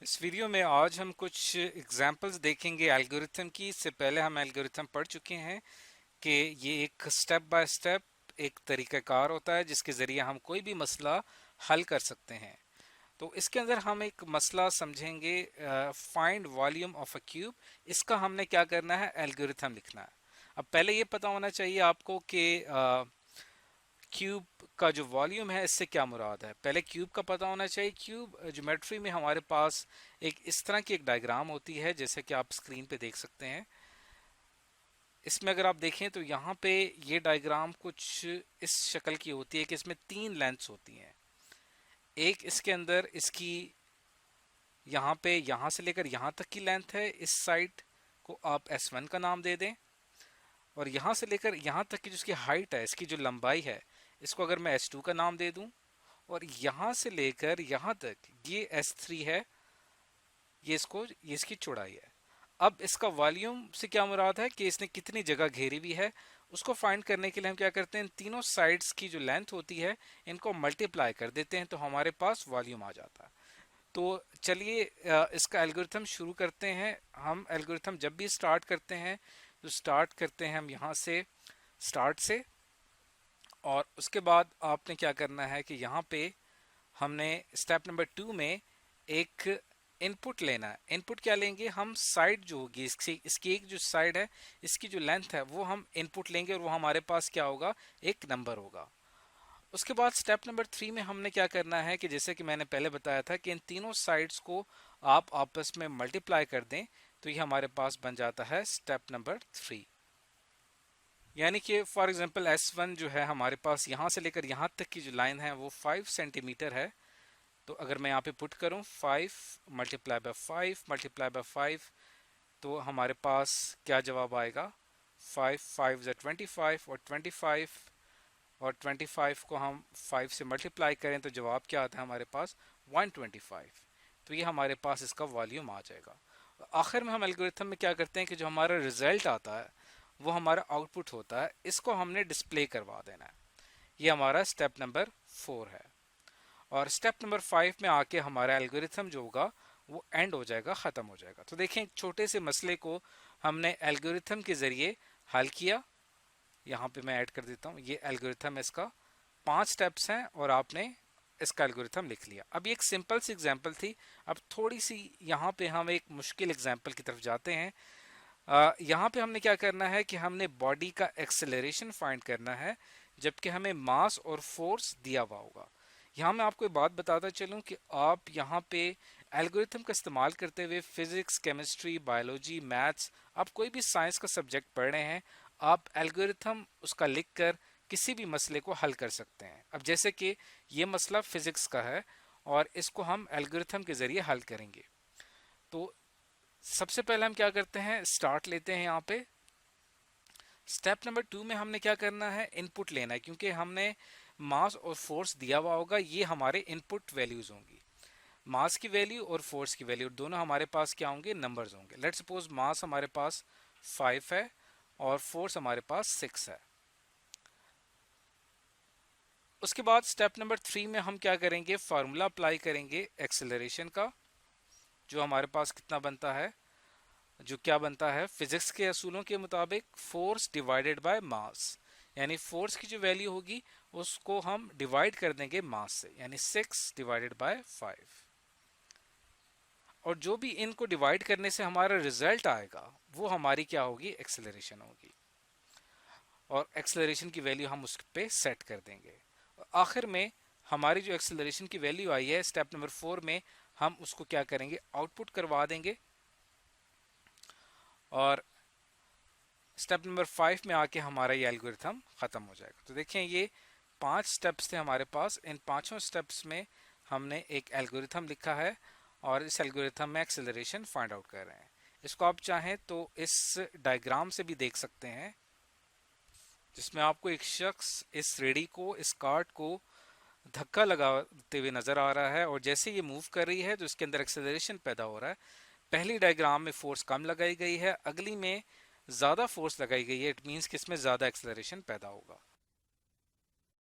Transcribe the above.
इस वीडियो में आज हम कुछ एग्जांपल्स देखेंगे एल्गोरिथम की। इससे पहले हम एल्गोरिथम पढ़ चुके हैं कि ये एक स्टेप बाय स्टेप एक तरीक़ाकार होता है जिसके ज़रिए हम कोई भी मसला हल कर सकते हैं। तो इसके अंदर हम एक मसला समझेंगे, find volume of a cube. इसका हमने क्या करना है, एल्गोरिथम लिखना है। अब पहले ये पता होना चाहिए आपको कि क्यूब का जो वॉल्यूम है इससे क्या मुराद है। पहले क्यूब का पता होना चाहिए। क्यूब ज्योमेट्री में हमारे पास एक इस तरह की एक डायग्राम होती है जैसे कि आप स्क्रीन पे देख सकते हैं। इसमें अगर आप देखें तो यहाँ पे ये डायग्राम कुछ इस शक्ल की होती है कि इसमें तीन लेंथ्स होती हैं। एक इसके अंदर इसकी यहाँ पे यहाँ से लेकर यहाँ तक की लेंथ है। इस साइड को आप S1 का नाम दे दें और यहाँ से लेकर यहाँ तक की जो इसकी हाइट है, इसकी जो लंबाई है, इसको अगर मैं S2 का नाम दे दूं और यहाँ से लेकर यहाँ तक ये S3 है, ये इसकी चौड़ाई है। अब इसका वॉल्यूम से क्या मुराद है कि इसने कितनी जगह घेरी हुई है। उसको फाइंड करने के लिए हम क्या करते हैं, इन तीनों साइड्स की जो लेंथ होती है इनको मल्टीप्लाई कर देते हैं तो हमारे पास वॉल्यूम आ जाता है। तो चलिए इसका एल्गोरिथम शुरू करते हैं। हम एल्गोरिथम जब भी स्टार्ट करते हैं तो स्टार्ट करते हैं हम यहाँ से स्टार्ट से, और उसके बाद आपने क्या करना है कि यहाँ पे हमने स्टेप नंबर 2 में एक इनपुट लेना है। इनपुट क्या लेंगे हम, साइड जो होगी इसकी एक जो साइड है, इसकी जो लेंथ है वो हम इनपुट लेंगे और वो हमारे पास क्या होगा, एक नंबर होगा। उसके बाद स्टेप नंबर 3 में हमने क्या करना है कि जैसे कि मैंने पहले बताया था कि इन तीनों साइड्स को आप आपस में मल्टीप्लाई कर दें तो ये हमारे पास बन जाता है स्टेप नंबर 3। यानी कि फॉर एग्जांपल S1 जो है हमारे पास यहाँ से लेकर यहाँ तक की जो लाइन है वो 5 सेंटीमीटर है। तो अगर मैं यहाँ पे पुट करूँ 5 मल्टीप्लाई बाय 5 मल्टीप्लाई बाय 5 तो हमारे पास क्या जवाब आएगा, 5 5 25 और 25 और 25 को हम 5 से मल्टीप्लाई करें तो जवाब क्या आता है हमारे पास, 125। तो ये हमारे पास इसका वॉल्यूम आ जाएगा। आखिर में हम एल्गोरिथम में क्या करते हैं कि जो हमारा रिजल्ट आता है वो हमारा आउटपुट होता है, इसको हमने डिस्प्ले करवा देना है। ये हमारा स्टेप नंबर 4 है। और स्टेप नंबर 5 में आके हमारा एल्गोरिथम जो होगा वो एंड हो जाएगा, ख़त्म हो जाएगा। तो देखें, एक छोटे से मसले को हमने एल्गोरिथम के ज़रिए हल किया। यहाँ पे मैं ऐड कर देता हूँ, ये एल्गोरिथम इसका 5 स्टेप्स हैं और आपने इसका एल्गोरिथम लिख लिया। अब ये एक सिंपल सी एग्जांपल थी। अब थोड़ी सी यहाँ पे हम एक मुश्किल एग्जांपल की तरफ जाते हैं। यहाँ पे हमने क्या करना है कि हमने बॉडी का एक्सेलरेशन फाइंड करना है जबकि हमें मास और फोर्स दिया हुआ होगा। यहाँ मैं आपको एक बात बताता चलूँ कि आप यहाँ पे एल्गोरिथम का इस्तेमाल करते हुए फिजिक्स, केमिस्ट्री, बायोलॉजी, मैथ्स, आप कोई भी साइंस का सब्जेक्ट पढ़ रहे हैं, आप एल्गोरिथम उसका लिख कर किसी भी मसले को हल कर सकते हैं। अब जैसे कि ये मसला फिजिक्स का है और इसको हम एल्गोरिथम के ज़रिए हल करेंगे। तो सबसे पहले हम क्या करते हैं, स्टार्ट लेते हैं। यहाँ पे स्टेप नंबर 2 में हमने क्या करना है, इनपुट लेना है, क्योंकि हमने मास और फोर्स दिया हुआ होगा, ये हमारे इनपुट वैल्यूज होंगी। मास की वैल्यू और फोर्स की वैल्यू दोनों हमारे पास क्या होंगे, नंबर्स होंगे। लेट्स सपोज मास हमारे पास 5 है और फोर्स हमारे पास 6 है। उसके बाद स्टेप नंबर 3 में हम क्या करेंगे, फार्मूला अप्लाई करेंगे एक्सेलरेशन का, जो हमारे पास कितना बनता है, जो क्या बनता है फिजिक्स के असूलों के मुताबिक फोर्स डिवाइडेड बाय मास। यानी फोर्स की जो वैल्यू होगी उसको हम डिवाइड कर देंगे मास से, यानी 6 डिवाइडेड बाय 5। और जो भी इनको डिवाइड करने से हमारा रिजल्ट आएगा वो हमारी क्या होगी, एक्सेलरेशन होगी। और एक्सेलरेशन की वैल्यू हम उस पे सेट कर देंगे। और आखिर में हमारी जो एक्सेलरेशन की वैल्यू आई है स्टेप नंबर 4 में, हम उसको क्या करेंगे, आउटपुट करवा देंगे। और स्टेप नंबर 5 में आके हमारा ये एल्गोरिथम ख़त्म हो जाएगा। तो देखें, ये 5 स्टेप्स थे हमारे पास। इन पांचों स्टेप्स में हमने एक एल्गोरिथम लिखा है और इस एल्गोरिथम में एक्सेलरेशन फाइंड आउट कर रहे हैं। इसको आप चाहें तो इस डायग्राम से भी देख सकते हैं, जिसमें आपको एक शख्स इस रेडी को, इस कार्ट को धक्का लगाते हुए नजर आ रहा है और जैसे ये मूव कर रही है तो इसके अंदर एक्सेलरेशन पैदा हो रहा है। पहली डायग्राम में फोर्स कम लगाई गई है, अगली में ज़्यादा फोर्स लगाई गई है। इट मीन्स कि इसमें ज़्यादा एक्सेलरेशन पैदा होगा।